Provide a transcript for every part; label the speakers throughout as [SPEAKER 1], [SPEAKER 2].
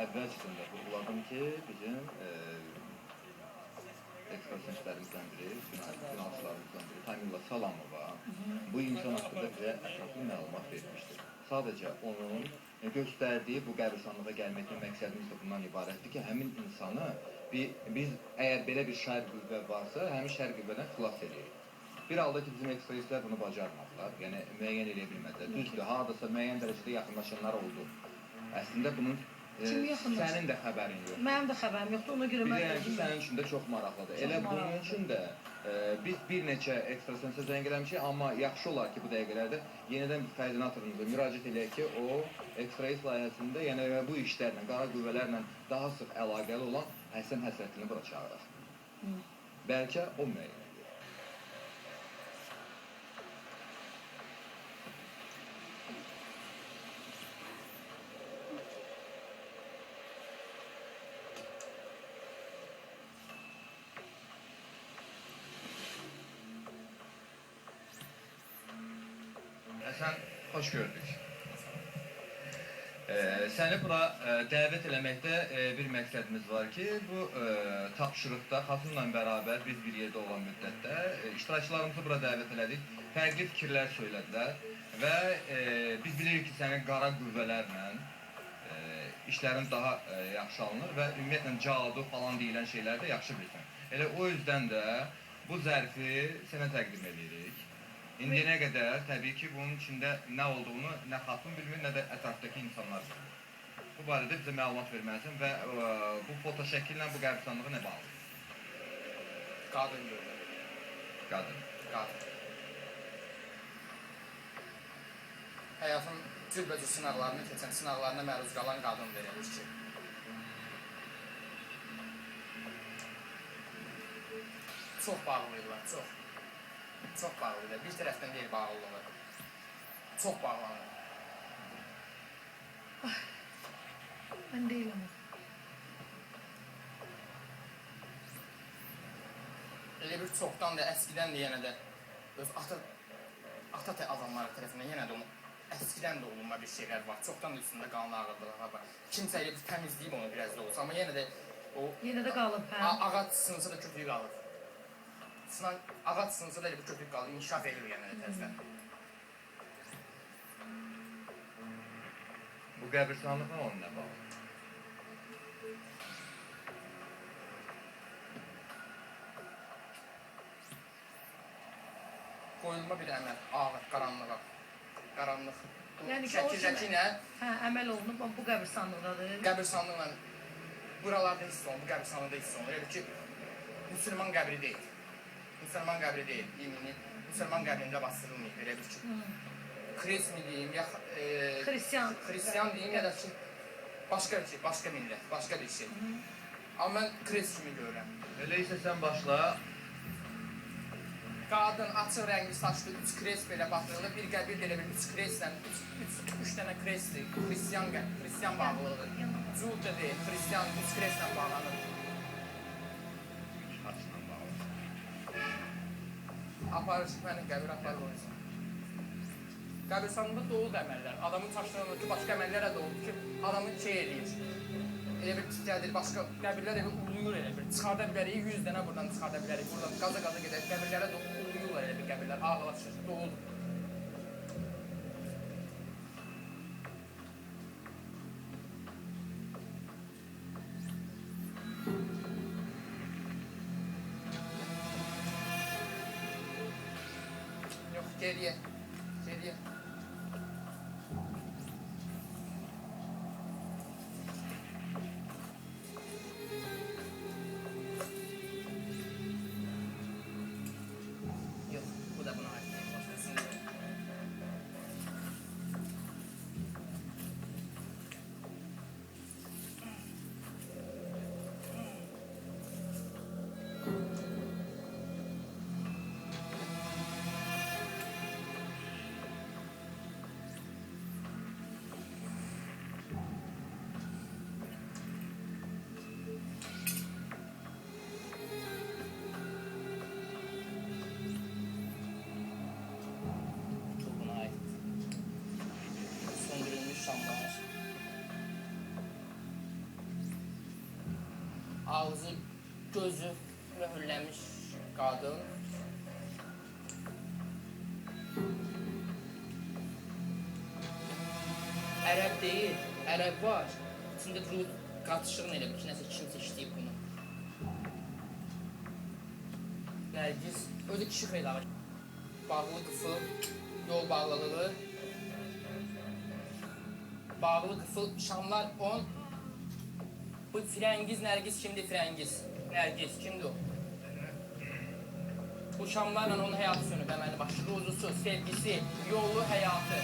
[SPEAKER 1] əvvəlcəsində vurğuladım ki, bizim ekstrasenslərimizdən biri, finansçılarımızdan biri Tamila Salamova bu insan haqqında bizə ətraflı məlumat vermişdir. Sadəcə onun göstərdiyi bu qəbristanlığa gəlməkdə məqsədimiz də bundan ibarətdir ki, həmin insanı biz əgər belə bir şər qüvvə varsa, həmin şər qüvvədən xilas edəyik. Bir halda ki, bizim ekspreslər bunu bacarmadılar, yəni müəyyən edə bilmədilər. Düzdür, hardasa müəyyən dərəcədə yaxınlaşanlar oldu. Əslində bunun sənin də xəbərin yoxdur.
[SPEAKER 2] Mənim də xəbərim yoxdur, ona görə mən...
[SPEAKER 1] Bilirəm ki, sənin üçün də çox maraqlıdır. Elə bunun üçün də biz bir neçə ekstrasensə zəng eləmişik, amma yaxşı olar ki, bu dəqiqələrdə yenidən bir koordinatorumuza müraciət eləyək ki, o ekstrayis layihəsində, yəni bu işlərlə, qara qüvvələrlə daha sıx əlaqəli olan Həsən Həsrətini bura çağıraq. Bəlkə o müəyyən. Həsən, xoş gördük. Səni bura dəvət eləməkdə bir məqsədimiz var ki, bu tapşırıqda Xatunla bərabər biz bir yerdə olan müddətdə iştirakçılarımızı bura dəvət elədik, fərqli fikirlər söylədilər və biz bilirik ki, sənin qara qüvvələrlə işlərin daha yaxşı alınır və ümumiyyətlə cadu falan deyilən şeyləri də yaxşı bilirsən. Elə o yüzdən də bu zərfi sənə təqdim edirik. İndiyənə qədər təbii ki, bunun içində nə olduğunu nə Xatun bilmir, nə də ətrafdakı insanlar bilir. Bu barədə bizə məlumat verməlisən və bu foto şəkillə bu qəbristanlığı nə bağlıdır?
[SPEAKER 3] Qadın görülür.
[SPEAKER 1] Qadın.
[SPEAKER 3] Qadın. Həyatın cürbəcür sınaqlarını keçən, sınaqlarına məruz qalan qadın verilmiş ki. Çox bağlıyırlar, çox. Çox bağlıdır. Bir tərəfdən deyil bağlılığı. Çox bağlanır.
[SPEAKER 2] Mən deyiləm.
[SPEAKER 3] Elə bir çoxdan da, əskidən də yenə də öz ata adamları tərəfindən yenə də əskidən də olunma bir şeylər var. Çoxdan da üstündə qanun ağırlığı var. Kimsə elə bir təmizləyib onu biraz da olsa. Amma yenə də o...
[SPEAKER 2] Yenə də qalıb, hə?
[SPEAKER 3] Ağac sınsa da kötüyü qalır. Ağac sınsa da elə bir kötülük qalır, inkişaf edir yəni təzdən.
[SPEAKER 1] Bu qəbristanlıqla onun nə bağlı?
[SPEAKER 3] Qoyulma bir əməl, ağır, qaranlığa. Qaranlıq.
[SPEAKER 2] Şəkildəki nə? Hə, əməl olunub, bu qəbristanlıqdadır.
[SPEAKER 3] Qəbristanlıqla buralarda hiss olunur, bu qəbristanlıqda hiss olunur. Elə ki, müsəlman qəbri deyil. Müsəlman qəbri deyil, Müsəlman qəbrində bastırılmayıb, elə bir ki. Kres mi deyim, ya Hristiyan deyim, ya da ki, başqa bir şey, başqa millət, başqa bir şey. Amma mən kres kimi görürəm.
[SPEAKER 1] Elə isə sən başla.
[SPEAKER 3] Qadın açıq rəngli saçlı 3 kres belə batırılır, bir qəbir belə bir 3 kreslə, 3 dənə kresdir, Hristiyan bağlılığı. Cud da deyil, Hristiyan 3 kreslə bağlanır. Aparışıq mənim qəbir aparır olursa. Qəbirstanlıqda doğuldu əməllər. Adamın çaşdırılır ki, başqa əməllərə doğuldu ki, adamın şey edir. Elə bir pislədir, başqa qəbirlər elə uluyur elə bir. Çıxarda bilərik, 100 dənə buradan çıxarda bilərik. Buradan qaza gedək, qəbirlərə uluyurlar elə bir qəbirlər. Ağlaşır, doğuldu. Geriye. Yok, bu da buna ait. Başkasında yok. ağzı, gözü mühürlənmiş qadın. Ərəb deyil, ərəb var. İçində durub qatışığın elə bir ki, nəsə kimsə işləyib bunu. Nərgiz, özü kişi xeylağı. Bağlı qıfıl, yol bağlılığı. Bağlı qıfıl, şamlar 10. Bu Firəngiz, Nərgiz kimdir Firəngiz? Nərgiz, kimdir o? Bu şamlarla onun həyatı sönüb, əməli başı, ruzusu, sevgisi, yolu, həyatı.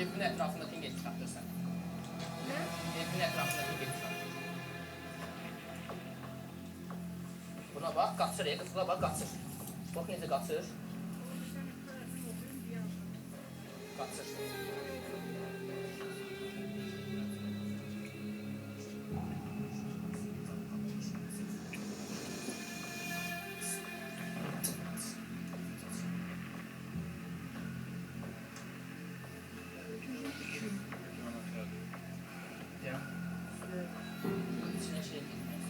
[SPEAKER 3] Evin ətrafında kim geçir atırsan?
[SPEAKER 2] Nə?
[SPEAKER 3] Evin ətrafında kim geçir atır? Buna bak, qaçır, qıfıla bak, qaçır. Bax necə qaçır. Qaçır. Ya. İçine şey girmez.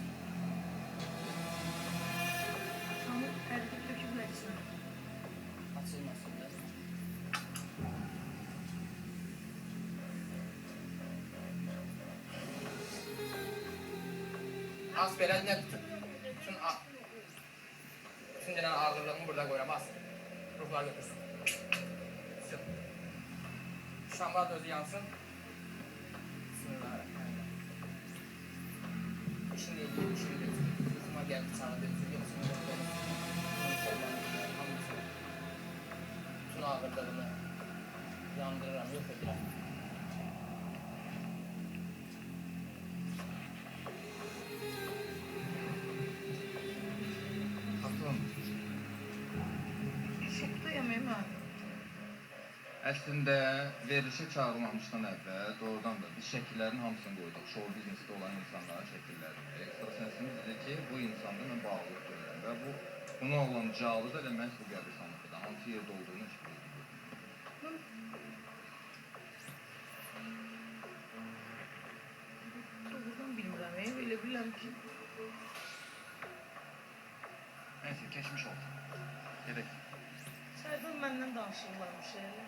[SPEAKER 2] Şamı ərkib töküblər içinə.
[SPEAKER 3] Açılmasın da. Az belə nə tutun? Bütün dənən ağırlığını burada qoyamaz. Ruhlar götürsün. Şamlar da özü yansın. Bismillahirrahmanirrahim. İşin değil, işin değil. Kızıma geldi sana dedi. Yoksa ne olur? Bütün ağırlığını yandırıram, yok edirəm.
[SPEAKER 1] Xatun,
[SPEAKER 2] Şokdayım mən.
[SPEAKER 1] əslində verilişə çağırılmamışdan əvvəl doğrudan da biz şəkillərin hamısını qoyduq. Show biznesdə olan insanların şəkillərini. Ekstrasensimiz dedi ki, bu insanda mən bağlılıq görürəm və buna olan cavabı da elə məhz bu qəbristanlıqda. Hansı yerdə olduğunu heç bilmiyorum.
[SPEAKER 2] Doğrudan bilmirəm, elə bilirəm ki,
[SPEAKER 1] Neyse, keçmiş olsun. Gedək.
[SPEAKER 2] içərdən məndən danışırlarmış elə.